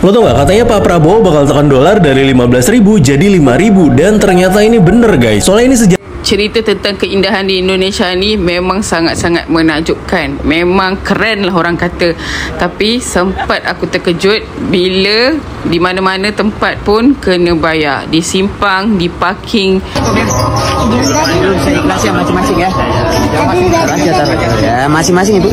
Lo tau gak, katanya Pak Prabowo bakal tekan dolar dari 15.000 jadi 5.000. Dan ternyata ini bener guys. Soalnya ini cerita tentang keindahan di Indonesia ni memang sangat-sangat menakjubkan. Memang keren lah orang kata. Tapi sempat aku terkejut bila di mana-mana tempat pun kena bayar. Di simpang, di parking. Saya ikhlas ya masing-masing ya. Masing-masing ibu.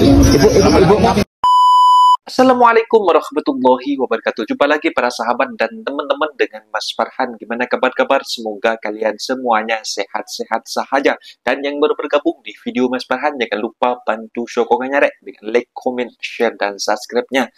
Assalamualaikum warahmatullahi wabarakatuh. Jumpa lagi para sahabat dan teman-teman dengan Mas Farhan. Gimana kabar-kabar? Semoga kalian semuanya sehat-sehat sahaja. Dan yang baru bergabung di video Mas Farhan, jangan lupa bantu sokongannya dengan like, comment, share, dan subscribe-nya.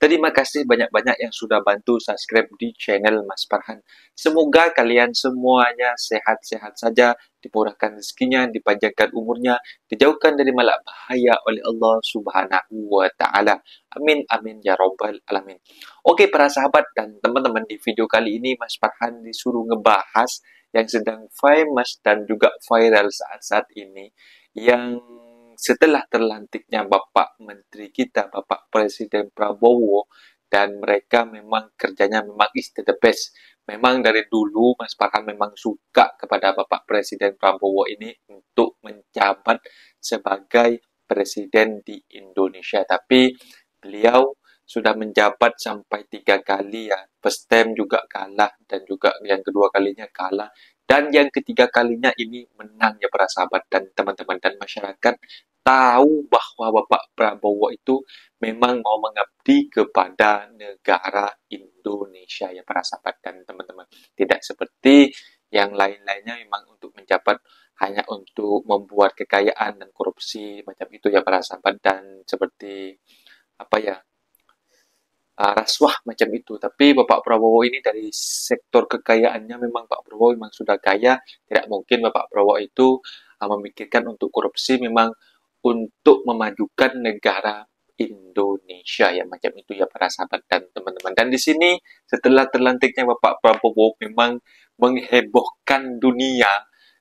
Terima kasih banyak-banyak yang sudah bantu subscribe di channel Mas Farhan. Semoga kalian semuanya sehat-sehat saja, dimurahkan rezekinya, dipanjangkan umurnya, dijauhkan dari malak bahaya oleh Allah Subhanahu wa Ta'ala. Amin, amin, ya Rabbal Alamin. Oke, para sahabat dan teman-teman, di video kali ini Mas Farhan disuruh ngebahas yang sedang famous dan juga viral saat-saat ini, yang setelah terlantiknya Bapak Menteri kita, Bapak Presiden Prabowo, dan mereka memang kerjanya memang is the best. Memang dari dulu Mas Farhan memang suka kepada Bapak Presiden Prabowo ini untuk menjabat sebagai presiden di Indonesia. Tapi beliau sudah menjabat sampai 3 kali ya. First time juga kalah, dan juga yang kedua kalinya kalah. Dan yang ketiga kalinya ini menang ya para sahabat dan teman-teman, dan masyarakat tahu bahwa Bapak Prabowo itu memang mau mengabdi kepada negara Indonesia ya para sahabat dan teman-teman. Tidak seperti yang lain-lainnya memang untuk menjabat hanya untuk membuat kekayaan dan korupsi macam itu ya para sahabat, dan seperti rasuah macam itu. Tapi Bapak Prabowo ini dari sektor kekayaannya memang Pak Prabowo memang sudah kaya. Tidak mungkin Bapak Prabowo itu memikirkan untuk korupsi, memang untuk memajukan negara Indonesia ya macam itu ya para sahabat dan teman-teman. Dan di sini setelah terlantiknya Bapak Prabowo memang menghebohkan dunia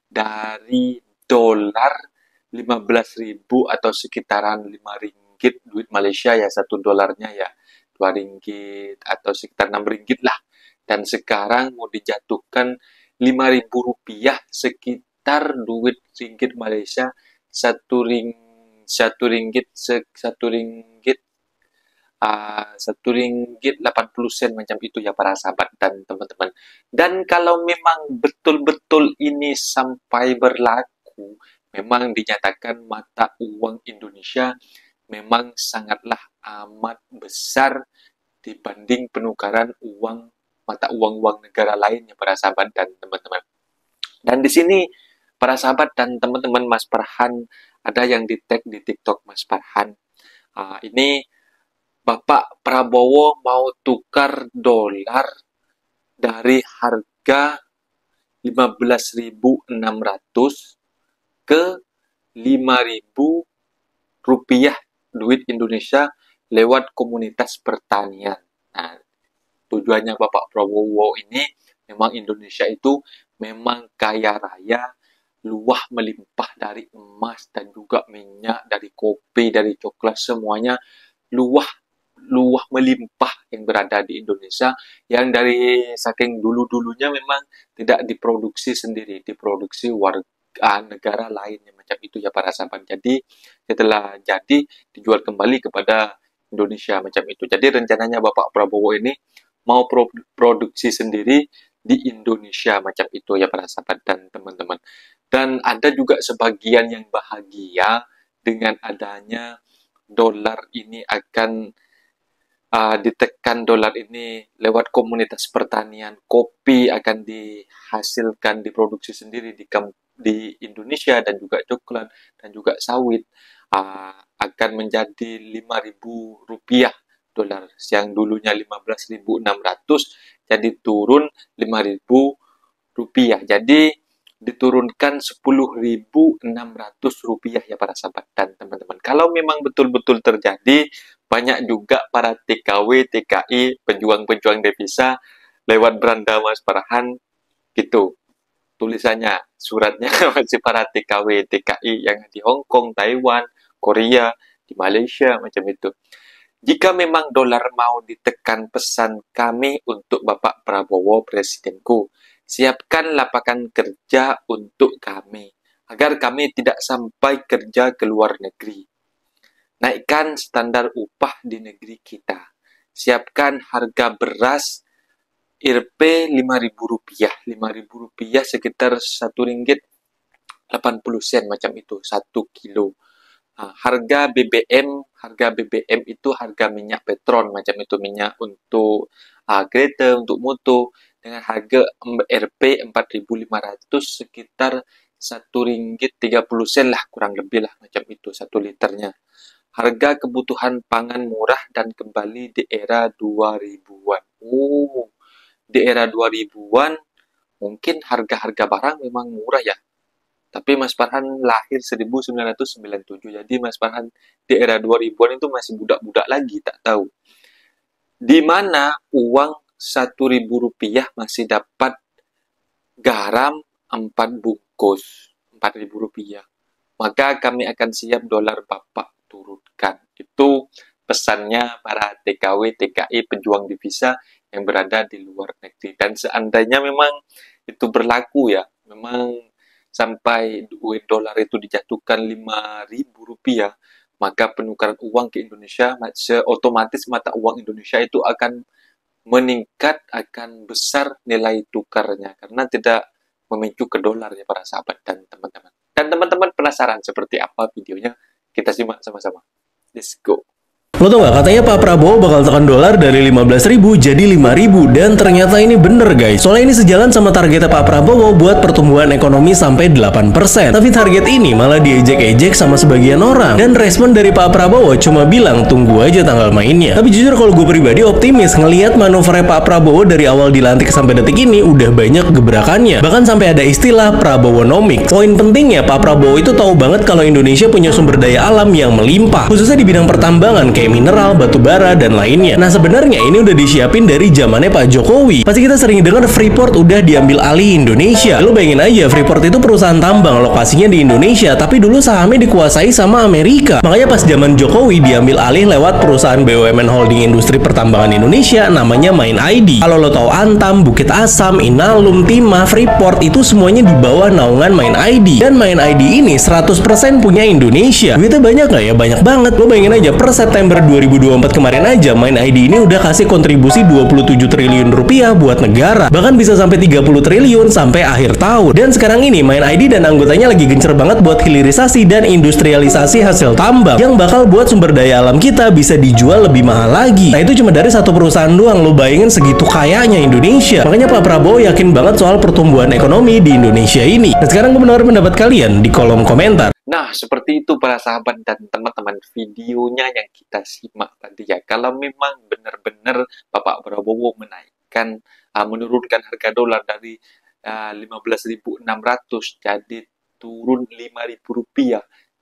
dari dolar 15.000 atau sekitaran 5 ringgit duit Malaysia ya, 1 dolarnya ya 2 ringgit atau sekitar 6 ringgit lah. Dan sekarang mau dijatuhkan 5.000 rupiah, sekitar duit ringgit Malaysia 1 ringgit 80 sen macam itu ya para sahabat dan teman-teman. Dan kalau memang betul-betul ini sampai berlaku, memang dinyatakan mata uang Indonesia memang sangatlah amat besar dibanding penukaran mata uang negara lain ya para sahabat dan teman-teman. Dan di sini para sahabat dan teman-teman, Mas Farhan ada yang di-tag di TikTok Mas Farhan. Ini Bapak Prabowo mau tukar dolar dari harga 15.600 ke 5.000 rupiah duit Indonesia lewat komunitas pertanian. Nah, tujuannya Bapak Prabowo ini memang Indonesia itu memang kaya raya, luah melimpah dari emas dan juga minyak, dari kopi, dari coklat, semuanya luah melimpah yang berada di Indonesia, yang dari saking dulu-dulunya memang tidak diproduksi sendiri, diproduksi warga negara lain yang macam itu ya para sahabat. Jadi setelah jadi dijual kembali kepada Indonesia macam itu. Jadi rencananya Bapak Prabowo ini mau produksi sendiri di Indonesia macam itu ya para sahabat dan teman-teman. Dan ada juga sebagian yang bahagia dengan adanya dolar ini akan ditekan dolar ini lewat komunitas pertanian. Kopi akan dihasilkan, diproduksi sendiri di Indonesia, dan juga coklat dan juga sawit akan menjadi 5.000 rupiah dolar, yang dulunya 15.600 jadi turun 5.000 rupiah. Jadi diturunkan 10.600 rupiah ya para sahabat dan teman-teman. Kalau memang betul-betul terjadi, banyak juga para TKW, TKI, pejuang-pejuang devisa lewat beranda Mas Farhan gitu. Tulisannya, suratnya masih para TKW, TKI yang di Hong Kong, Taiwan, Korea, di Malaysia macam itu. Jika memang dolar mau ditekan, pesan kami untuk Bapak Prabowo, Presidenku, siapkan lapangan kerja untuk kami, agar kami tidak sampai kerja ke luar negeri. Naikkan standar upah di negeri kita. Siapkan harga beras IRP Rp5.000. Rp5.000 sekitar Rp1.80 macam itu, 1 kilo. Harga BBM itu harga minyak petrol macam itu, minyak untuk kereta, untuk motor, dengan harga RP 4.500 sekitar Rp1.30 lah, kurang lebih lah macam itu 1 liternya. Harga kebutuhan pangan murah dan kembali di era 2000-an. Di era 2000-an mungkin harga-harga barang memang murah ya. Tapi Mas Farhan lahir 1997, jadi Mas Farhan di era 2000-an itu masih budak-budak lagi, tak tahu. Di mana uang Rp1.000 masih dapat garam 4 bungkus, Rp4.000. Maka kami akan siap dolar Bapak turunkan. Itu pesannya para TKW, TKI, pejuang devisa yang berada di luar negeri. Dan seandainya memang itu berlaku ya, memang sampai dolar itu dijatuhkan Rp5.000, maka penukaran uang ke Indonesia, otomatis mata uang Indonesia itu akan meningkat, akan besar nilai tukarnya, karena tidak memicu ke dolar ya para sahabat dan teman-teman. Dan teman-teman penasaran seperti apa videonya? Kita simak sama-sama. Let's go. Lo tau gak, katanya Pak Prabowo bakal tekan dolar dari 15.000 jadi 5.000, dan ternyata ini bener guys. Soalnya ini sejalan sama targetnya Pak Prabowo buat pertumbuhan ekonomi sampai 8%. Tapi target ini malah diejek-ejek sama sebagian orang, dan respon dari Pak Prabowo cuma bilang tunggu aja tanggal mainnya. Tapi jujur kalau gue pribadi optimis ngelihat manuvernya Pak Prabowo dari awal dilantik sampai detik ini udah banyak gebrakannya. Bahkan sampai ada istilah Prabowonomics. Poin pentingnya Pak Prabowo itu tahu banget kalau Indonesia punya sumber daya alam yang melimpah, khususnya di bidang pertambangan kayak mineral, batu bara, dan lainnya. Nah sebenarnya ini udah disiapin dari zamannya Pak Jokowi. Pasti kita sering dengar Freeport udah diambil alih Indonesia. Lo bayangin aja, Freeport itu perusahaan tambang, lokasinya di Indonesia, tapi dulu sahamnya dikuasai sama Amerika. Makanya pas zaman Jokowi diambil alih lewat perusahaan BUMN Holding Industri Pertambangan Indonesia, namanya Main ID. Kalau lo tahu Antam, Bukit Asam, Inalum, Timah, Freeport itu semuanya di bawah naungan Main ID. Dan Main ID ini 100% punya Indonesia. Duitnya banyak nggak ya? Banyak banget. Lo bayangin aja per September 2024 kemarin aja Main ID ini udah kasih kontribusi 27 triliun rupiah buat negara, bahkan bisa sampai 30 triliun sampai akhir tahun. Dan sekarang ini Main ID dan anggotanya lagi gencer banget buat hilirisasi dan industrialisasi hasil tambang yang bakal buat sumber daya alam kita bisa dijual lebih mahal lagi. Nah itu cuma dari satu perusahaan doang, lo bayangin segitu kayanya Indonesia. Makanya Pak Prabowo yakin banget soal pertumbuhan ekonomi di Indonesia ini. Nah sekarang gue menaruh pendapat kalian di kolom komentar. Nah, seperti itu para sahabat dan teman-teman videonya yang kita simak tadi ya. Kalau memang benar-benar Bapak Prabowo menaikkan, menurunkan harga dolar dari 15.600 jadi turun Rp5.000,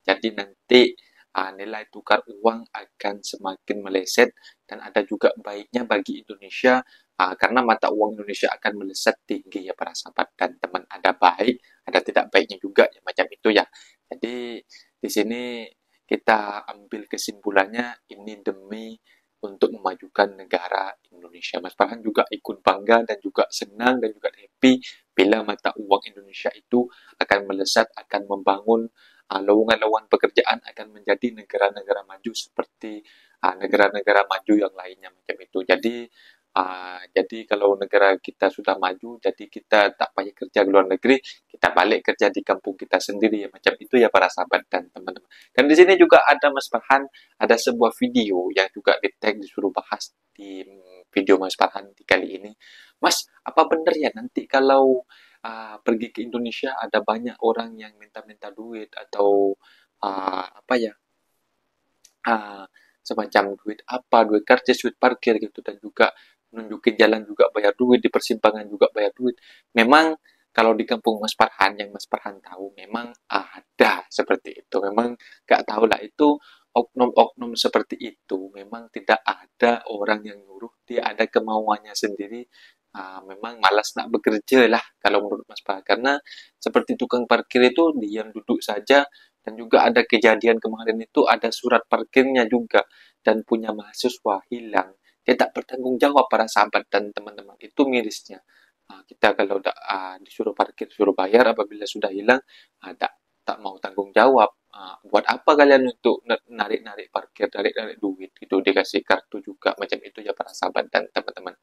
jadi nanti nilai tukar uang akan semakin meleset, dan ada juga baiknya bagi Indonesia karena mata uang Indonesia akan melesat tinggi ya para sahabat dan teman. Ada baik, ada tidak baiknya juga ya macam itu ya. Jadi di sini kita ambil kesimpulannya ini demi untuk memajukan negara Indonesia. Mas Farhan juga ikut bangga dan juga senang dan juga happy bila mata uang Indonesia itu akan melesat, akan membangun lowongan-lowongan pekerjaan, akan menjadi negara-negara maju seperti negara-negara maju yang lainnya macam itu. Jadi kalau negara kita sudah maju, jadi kita tak payah kerja ke luar negeri, kita balik kerja di kampung kita sendiri ya macam itu ya para sahabat dan teman-teman. Dan di sini juga ada Mas Farhan, ada sebuah video yang juga di tag disuruh bahas di video Mas Farhan di kali ini. Mas, apa benar ya nanti kalau pergi ke Indonesia ada banyak orang yang minta-minta duit atau semacam duit karcis, duit parkir gitu, dan juga nunjukin jalan juga bayar duit, di persimpangan juga bayar duit. Memang kalau di kampung Mas Farhan, yang Mas Farhan tahu, memang ada seperti itu. Memang gak tahu lah itu oknum-oknum seperti itu. Memang tidak ada orang yang nyuruh, dia ada kemauannya sendiri. Memang malas nak bekerja lah kalau menurut Mas Farhan. Karena seperti tukang parkir itu diam duduk saja Dan juga ada kejadian kemarin itu ada surat parkirnya juga dan punya mahasiswa hilang. Dia tak bertanggung jawab para sahabat dan teman-teman. Itu mirisnya. Kita kalau disuruh parkir, suruh bayar, apabila sudah hilang, tak mau tanggung jawab. Buat apa kalian untuk narik-narik parkir, narik-narik duit gitu, dikasih kartu juga macam itu ya para sahabat dan teman-teman.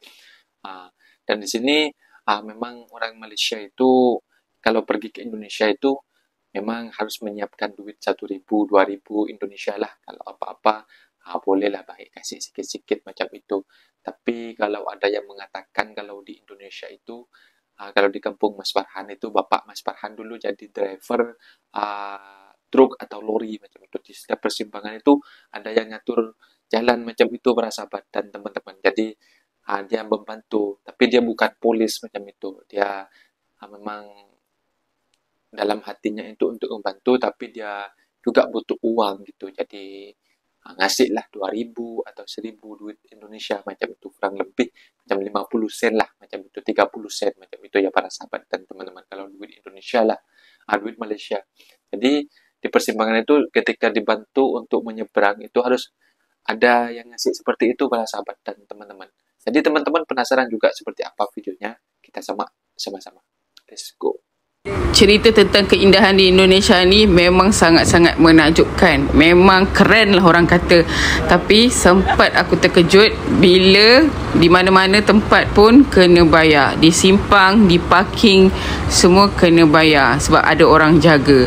Dan di sini memang orang Malaysia itu kalau pergi ke Indonesia itu memang harus menyiapkan duit 1.000, 2.000 Indonesia lah. Kalau apa-apa bolehlah baik kasih sikit-sikit macam itu. Tapi kalau ada yang mengatakan kalau di Indonesia itu kalau di kampung Mas Farhan itu, Bapak Mas Farhan dulu jadi driver truk atau lori macam itu. Di setiap persimpangan itu ada yang ngatur jalan macam itu para sahabat dan teman-teman. Jadi dia membantu, tapi dia bukan polis macam itu. Dia memang dalam hatinya itu untuk membantu, tapi dia juga butuh uang gitu. Jadi ngasih lah 2.000 atau 1.000 duit Indonesia macam itu, kurang lebih macam 50 sen lah macam itu, 30 sen macam itu ya para sahabat dan teman-teman, kalau duit Indonesia lah, duit Malaysia. Jadi di persimpangan itu ketika dibantu untuk menyeberang itu harus ada yang ngasih seperti itu para sahabat dan teman-teman. Jadi teman-teman penasaran juga seperti apa videonya? Kita sama-sama. Let's go. Cerita tentang keindahan di Indonesia ni memang sangat-sangat menakjubkan. Memang keren lah orang kata. Tapi sempat aku terkejut bila di mana-mana tempat pun kena bayar. Di simpang, di parking, semua kena bayar sebab ada orang jaga.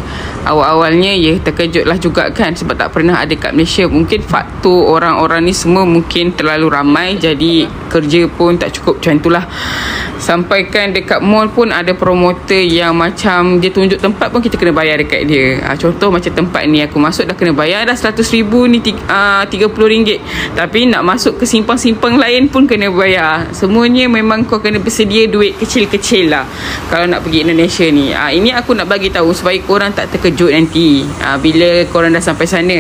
Awal-awalnya terkejut lah juga kan, sebab tak pernah ada kat Malaysia. Mungkin faktor orang-orang ni semua mungkin terlalu ramai, jadi kerja pun tak cukup macam itulah. Sampaikan dekat mall pun ada promoter yang macam dia tunjuk tempat pun kita kena bayar dekat dia. Contoh macam tempat ni aku masuk dah kena bayar dah 100,000 ni, RM30. Tapi nak masuk ke simpang-simpang lain pun kena bayar. Semuanya memang kau kena bersedia duit kecil-kecil lah kalau nak pergi Indonesia ni. Ini aku nak bagi tahu supaya korang tak terkejut nanti bila korang dah sampai sana.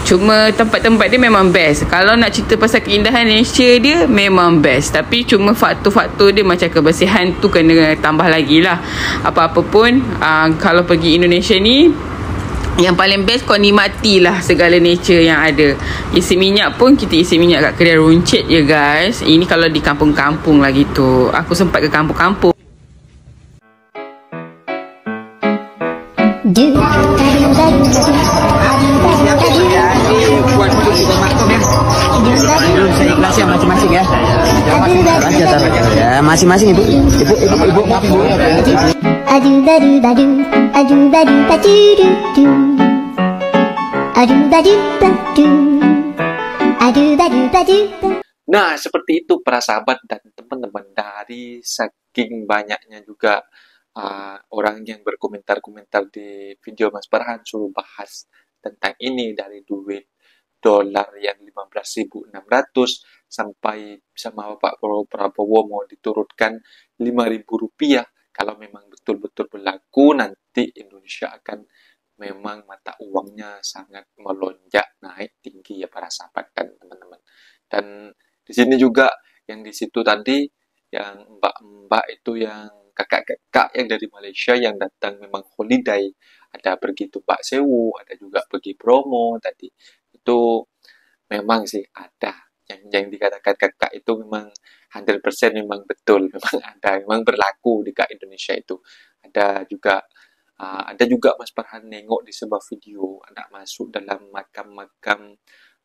Cuma tempat-tempat dia memang best. Kalau nak cerita pasal keindahan Malaysia dia memang best. Tapi cuma faktor-faktor dia macam kebersihan tu kena tambah lagi lah. Apa-apa pun kalau pergi Indonesia ni, yang paling best kau nikmatilah segala nature yang ada. Isi minyak pun kita isi minyak kat kedai runcit je guys. Ini kalau di kampung-kampung lah gitu. Aku sempat ke kampung-kampung. Saya ikhlas ya masing-masing ya. Ya masing-masing ibu. Ibu maaf ibu. Adu badu badu, adu badu badu du. Adu badu badu, adu badu badu. Nah, seperti itu para sahabat dan teman-teman. Dari saking banyaknya juga orang yang berkomentar-komentar di video Mas Farhan suruh bahas tentang ini, dari duit dolar yang 15.600 sampai sama Pak Prabowo mau diturunkan 5.000 rupiah. Kalau memang betul-betul berlaku, nanti Indonesia akan memang mata uangnya sangat melonjak naik tinggi ya para sahabat dan teman-teman. Dan di sini juga yang di situ tadi yang mbak-mbak itu yang kakak-kakak yang dari Malaysia yang datang memang holiday, ada pergi Tumbak Sewu, ada juga pergi Bromo tadi. Itu memang sih ada yang dikatakan kakak itu memang 100% memang betul, memang ada, memang berlaku di Indonesia itu. Ada juga Mas Farhan nengok di sebuah video anak masuk dalam makam-makam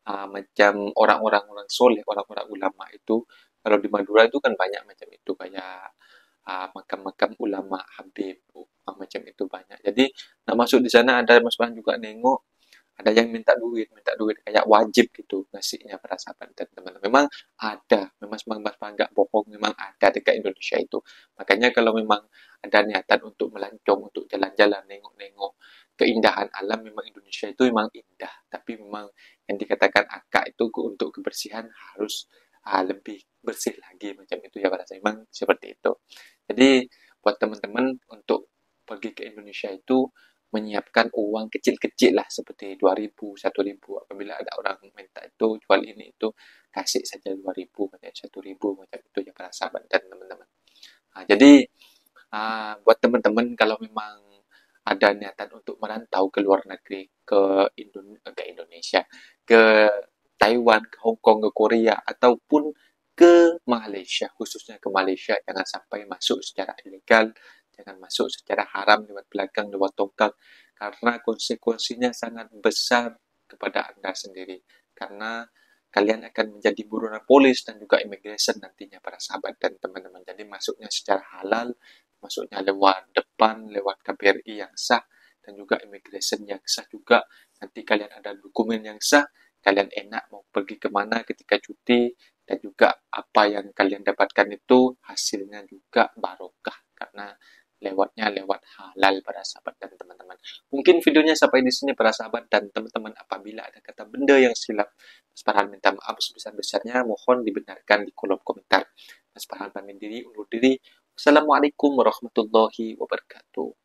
macam orang-orang soleh, orang-orang ulama itu. Kalau di Madura itu kan banyak macam itu, kayak makam-makam ulama Habib macam itu banyak. Jadi nak masuk di sana ada Mas Farhan juga nengok, ada yang minta duit kayak wajib gitu ngasihnya para sahabat dan teman-teman. Memang ada, memang Mas Farhan nggak bohong, memang ada dekat Indonesia itu. Makanya kalau memang ada niatan untuk melancong, untuk jalan-jalan, nengok-nengok keindahan alam, memang Indonesia itu memang indah. Tapi memang yang dikatakan akak itu untuk kebersihan harus lebih bersih lagi macam itu ya para sahabat. Memang seperti itu. Jadi buat teman-teman untuk pergi ke Indonesia itu menyiapkan uang kecil-kecil lah, seperti 2.000, 1.000. Apabila ada orang minta itu, jual ini itu, kasih saja 2.000, macam 1.000, macam itu ya para sahabat dan teman-teman. Jadi buat teman-teman kalau memang ada niatan untuk merantau ke luar negeri, ke Indonesia, ke Taiwan, ke Hong Kong, ke Korea, ataupun ke Malaysia, khususnya ke Malaysia, jangan sampai masuk secara ilegal, jangan masuk secara haram lewat belakang, lewat tongkang, karena konsekuensinya sangat besar kepada Anda sendiri, karena kalian akan menjadi buronan polis dan juga immigration nantinya para sahabat dan teman-teman. Jadi masuknya secara halal, masuknya lewat depan, lewat KBRI yang sah, dan juga immigration yang sah juga. Nanti kalian ada dokumen yang sah, kalian enak mau pergi kemana ketika cuti, dan juga apa yang kalian dapatkan itu hasilnya juga barokah, karena lewatnya lewat halal para sahabat dan teman-teman. Mungkin videonya sampai di sini para sahabat dan teman-teman. Apabila ada kata benda yang silap, Mas Farhan minta maaf sebesar-besarnya, mohon dibenarkan di kolom komentar. Mas Farhan pamit diri, undur diri. Wassalamualaikum warahmatullahi wabarakatuh.